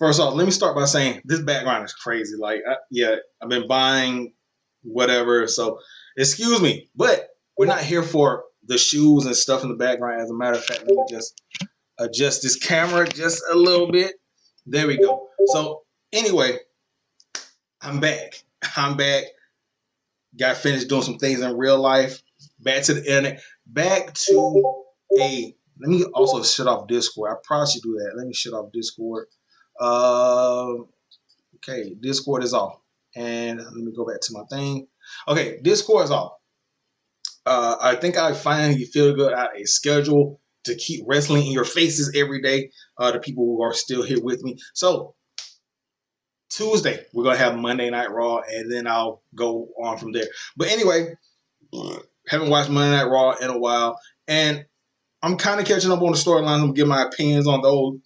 First off, let me start by saying this background is crazy. Like, yeah, I've been buying whatever, so excuse me, but we're not here for the shoes and stuff in the background. As a matter of fact, let me just adjust this camera just a little bit. There we go. So anyway, I'm back. I'm back. Got finished doing some things in real life. Back to the internet. Back to a. Let me also shut off Discord. I probably should do that. Let me shut off Discord. Uh, okay, Discord is off. And let me go back to my thing. Okay, Discord is off. I think I finally feel good at a schedule to keep wrestling in your faces every day. The people who are still here with me. So Tuesday we're gonna have Monday Night Raw, and then I'll go on from there. But anyway, haven't watched Monday Night Raw in a while, and I'm kind of catching up on the storylines. I'm gonna give my opinions on those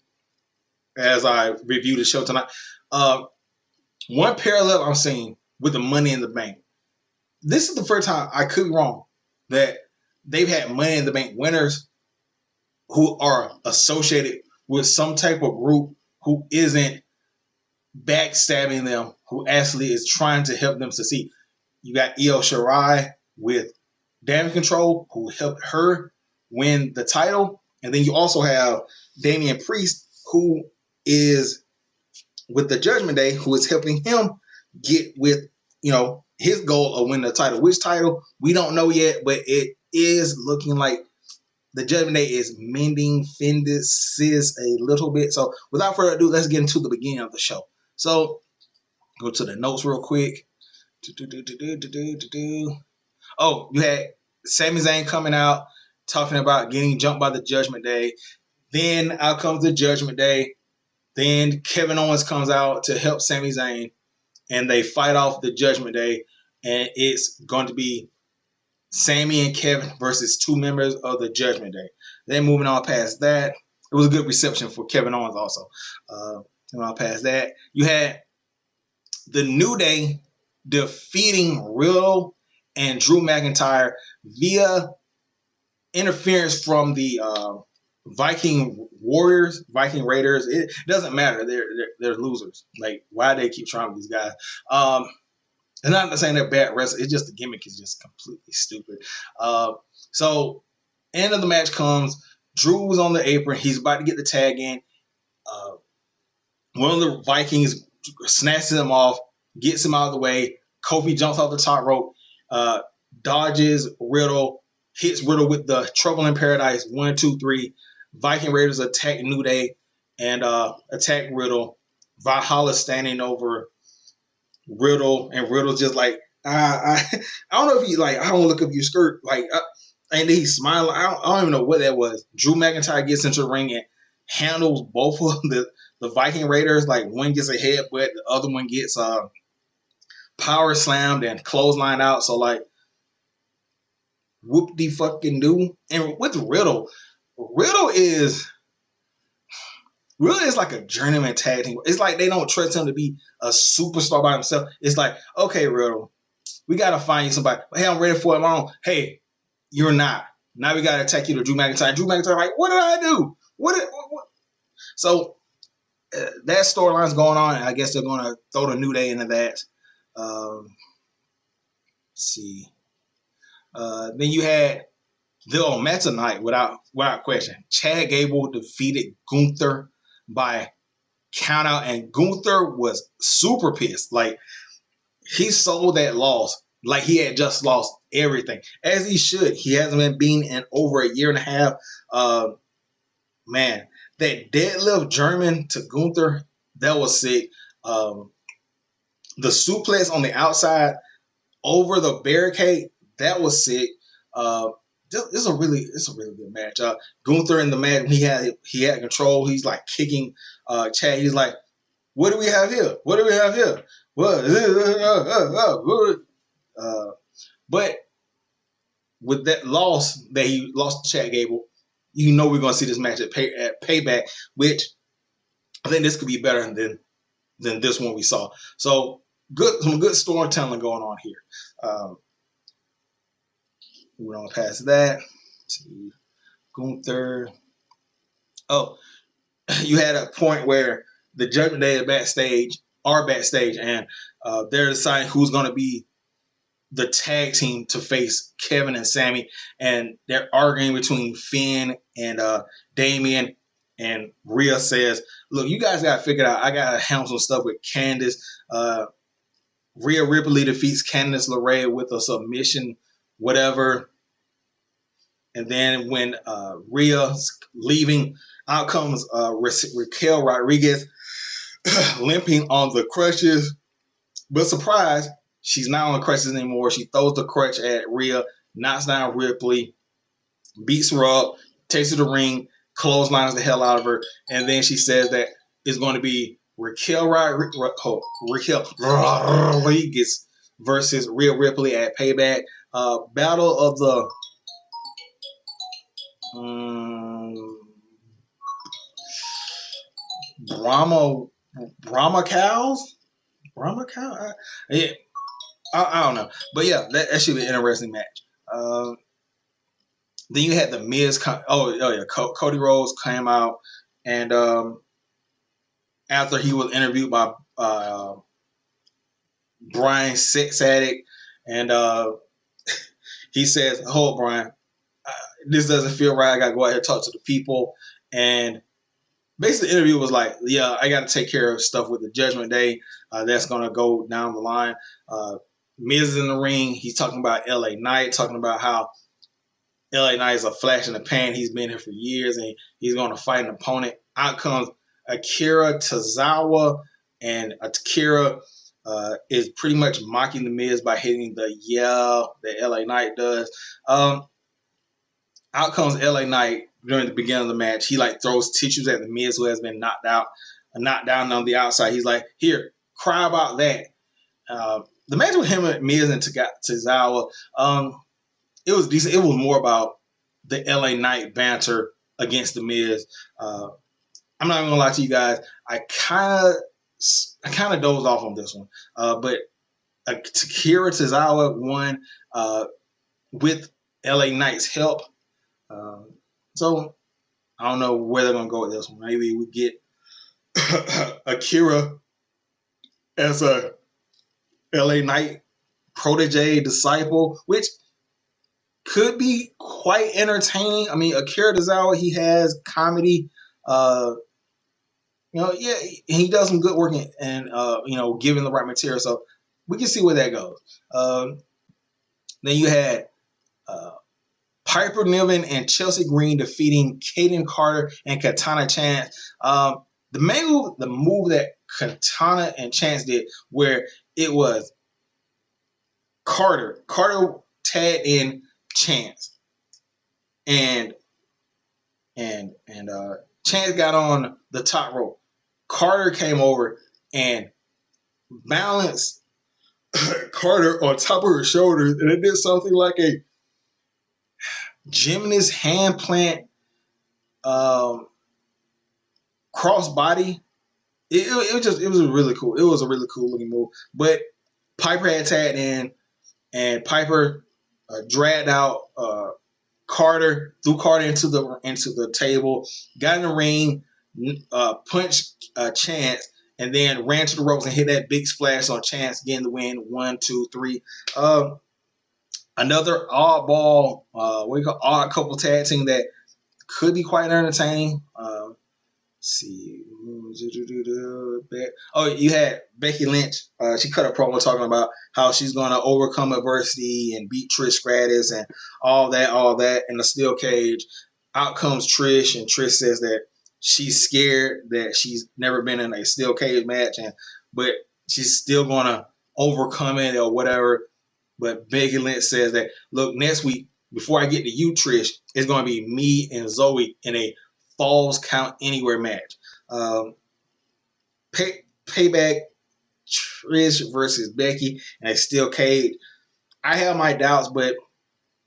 as I review the show tonight. One parallel I'm seeing with the Money in the Bank. This is the first time, I could be wrong, that they've had Money in the Bank winners who are associated with some type of group who isn't backstabbing them, who actually is trying to help them succeed. You got Io Shirai with Damage Control, who helped her win the title. And then you also have Damian Priest, who is with the Judgment Day, who is helping him get with, his goal of winning the title. Which title? We don't know yet, but it is looking like the Judgment Day is mending fences a little bit. So without further ado, let's get into the beginning of the show. So go to the notes real quick. Oh, you had Sami Zayn coming out talking about getting jumped by the Judgment Day. Then out comes the Judgment Day. Then Kevin Owens comes out to help Sami Zayn, and they fight off the Judgment Day, and it's going to be Sami and Kevin versus two members of the Judgment Day. Then moving on past that, it was a good reception for Kevin Owens also. Moving on past that, you had the New Day defeating Riddle and Drew McIntyre via interference from the Viking Warriors, Viking Raiders. It doesn't matter. They're losers. Like, why do they keep trying with these guys? And I'm not saying they're bad wrestlers. It's just the gimmick is just completely stupid. So end of the match comes. Drew's on the apron. He's about to get the tag in. One of the Vikings snatches him off, gets him out of the way. Kofi jumps off the top rope, dodges Riddle, hits Riddle with the Trouble in Paradise. 1, 2, 3. Viking Raiders attack New Day and attack Riddle. Valhalla standing over Riddle, and Riddle's just like, I don't know if he like, I don't look up your skirt, like, and he's smiling. I don't even know what that was. Drew McIntyre gets into the ring and handles both of the Viking Raiders. Like, one gets a headbutt, the other one gets power slammed and clotheslined out. So like, whoop de fucking do. And with Riddle is like a journeyman tag team. It's like they don't trust him to be a superstar by himself. It's like, okay, Riddle, we got to find you somebody. Hey, I'm ready for it. Hey, you're not. Now we got to attack you to Drew McIntyre. Drew McIntyre like, what did I do? What? So that storyline's going on, and I guess they're going to throw the New Day into that. Let's see. Then you had the match tonight without question. Chad Gable defeated Gunther by countout, and Gunther was super pissed. Like, he sold that loss like he had just lost everything, as he should. He hasn't been beaten in over a year and a half. Man, that deadlift German to Gunther, that was sick. The suplex on the outside over the barricade, that was sick. It's a really good match. Gunther in the match, he had control. He's like kicking Chad. He's like, what do we have here? What do we have here? What? But with that loss that he lost to Chad Gable, you know we're gonna see this match at Payback, which I think this could be better than this one we saw. So some good storytelling going on here. Moving on past that, Gunther. Oh, you had a point where the Judgment Day are backstage, and they're deciding who's going to be the tag team to face Kevin and Sammy, and they're arguing between Finn and Damien. And Rhea says, "Look, you guys got to figure it out. I got to handle some stuff with Candice." Rhea Ripley defeats Candice LeRae with a submission, whatever. And then when Rhea's leaving, out comes Raquel Rodriguez limping on the crutches. But surprise, she's not on the crutches anymore. She throws the crutch at Rhea, knocks down Ripley, beats her up, takes her to the ring, clotheslines the hell out of her, and then she says that it's going to be Raquel Rodriguez versus Rhea Ripley at Payback. Battle of the Brahma cows. Brahma cow? Yeah, I don't know, but yeah, that should be an interesting match. Then you had the Miz. Cody Rhodes came out, and after he was interviewed by Brian Sex Addict, and he says, "Hold, Brian, this doesn't feel right. I got to go ahead and talk to the people." And basically, the interview was like, "Yeah, I got to take care of stuff with the Judgment Day. That's gonna go down the line." Miz is in the ring. He's talking about LA Knight, talking about how LA Knight is a flash in the pan. He's been here for years, and he's going to fight an opponent. Out comes Akira Tozawa, and Akira is pretty much mocking the Miz by hitting the yell that LA Knight does. Out comes LA Knight during the beginning of the match. He like throws tissues at the Miz, who has been knocked down on the outside. He's like, "Here, cry about that." The match with him and Miz and Tozawa, it was decent. It was more about the LA Knight banter against the Miz. I'm not even gonna lie to you guys. I kind of dozed off on this one, but Akira Tozawa won with LA Knight's help. So I don't know where they're gonna go with this one. Maybe we get Akira as a LA Knight protege disciple, which could be quite entertaining. I mean, Akira Tozawa, he has comedy. Yeah, he does some good work and given the right material. So we can see where that goes. Then you had Piper Niven and Chelsea Green defeating Kaden Carter and Katana Chance. The move that Katana and Chance did, where it was Carter tagged in Chance, and Chance got on the top rope. Carter came over and balanced Carter on top of her shoulders, and it did something like a gymnast hand plant cross body. It was a really cool. It was a really cool looking move. But Piper had tagged in, and Piper dragged out Carter, threw Carter into the table, got in the ring, punched Chance, and then ran to the ropes and hit that big splash on Chance, getting the win. 1, 2, 3. Another oddball, odd couple tag team that could be quite entertaining. Let's see. Oh, you had Becky Lynch. She cut a promo talking about how she's going to overcome adversity and beat Trish Stratus and all that in the steel cage. Out comes Trish, and Trish says that she's scared, that she's never been in a steel cage match, but she's still going to overcome it or whatever. But Becky Lynch says that, look, next week, before I get to you, Trish, it's going to be me and Zoe in a Falls Count Anywhere match. Payback, Trish versus Becky in a steel cage. I have my doubts, but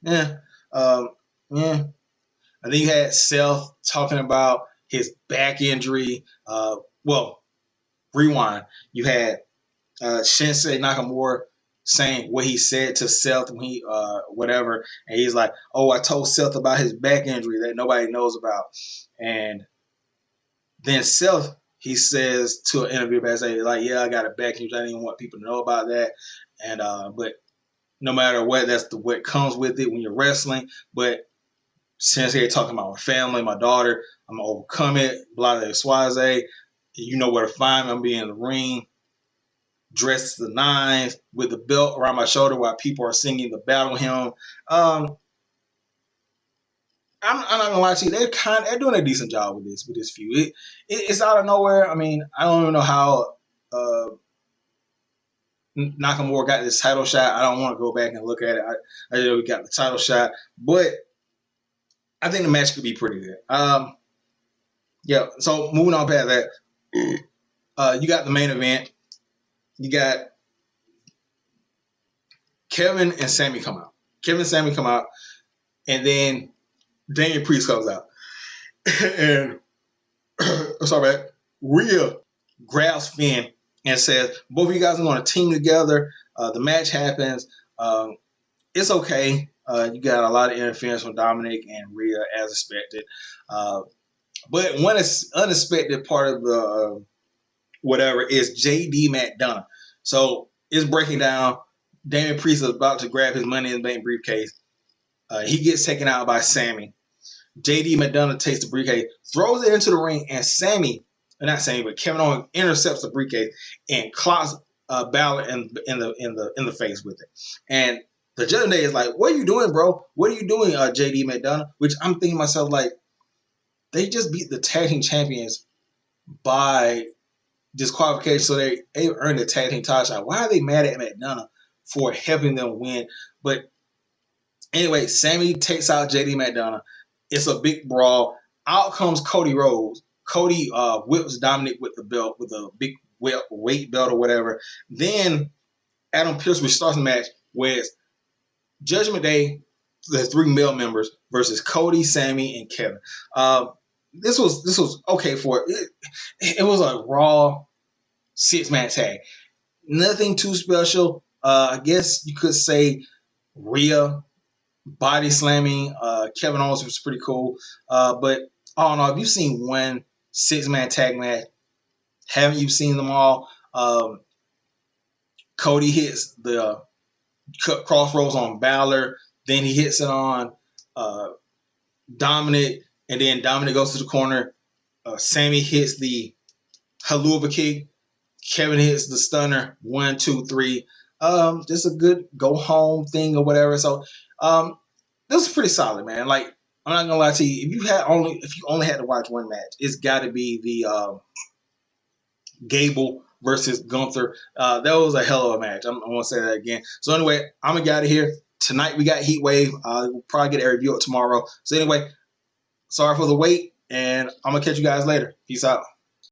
yeah. And then you had Seth talking about his back injury. Rewind. You had Shinsuke Nakamura saying what he said to Seth when he whatever, and he's like, "Oh, I told Seth about his back injury that nobody knows about," and then Seth he says to an interview backstage, like, yeah, I got a back injury. I didn't even want people to know about that. And but no matter what, that's what comes with it when you're wrestling. But since they're talking about my family, my daughter, I'm gonna overcome it. Blah blah Swaze. You know where to find me. I'm being in the ring, dressed to the nines, with the belt around my shoulder while people are singing the battle hymn. I'm not gonna lie to you, they're doing a decent job with this feud. It's out of nowhere. I mean, I don't even know how uh, Nakamura got this title shot. I don't want to go back and look at it. I know we got the title shot, but I think the match could be pretty good. Yeah. So moving on past that, you got the main event. You got Kevin and Sammy come out. Kevin and Sammy come out, and then Damian Priest comes out, and sorry, man, Rhea grabs Finn and says, "Both of you guys are going to team together." The match happens. It's okay. You got a lot of interference from Dominic and Rhea as expected. But one unexpected part of the whatever is JD McDonough. So it's breaking down. Damian Priest is about to grab his Money in the Bank briefcase. He gets taken out by Sammy. JD McDonough takes the briefcase, throws it into the ring, and not Sammy, but Kevin Owens intercepts the briefcase and clocks Balor in the face with it. And the Judgment Day is like, "What are you doing, bro? What are you doing, JD McDonough?" Which I'm thinking to myself, like, they just beat the tag team champions by disqualification, so they earned the tag team title shot. Why are they mad at McDonough for helping them win? But anyway, Sammy takes out JD McDonough. It's a big brawl. Out comes Cody Rhodes. Cody whips Dominic with the belt, with a big weight belt or whatever. Then Adam Pearce restarts the match with Judgment Day, the 3 male members versus Cody, Sammy, and Kevin. This was okay for it. It was a Raw 6-man tag. Nothing too special. I guess you could say Rhea body slamming Kevin Owens was pretty cool. But I don't know. If you've seen one 6-man tag match, haven't you seen them all? Cody hits the crossroads on Balor. Then he hits it on Dominic. And then Dominic goes to the corner. Sammy hits the Haluva kick. Kevin hits the stunner. 1, 2, 3. Just a good go home thing or whatever. So this is pretty solid, man. Like, I'm not gonna lie to you. If you only had to watch one match, it's got to be the Gable versus Gunther. That was a hell of a match. I want to say that again. So anyway, I'm gonna get out of here. Tonight we got Heat Wave. We'll probably get a review tomorrow. So anyway, sorry for the wait, and I'm gonna catch you guys later. Peace out.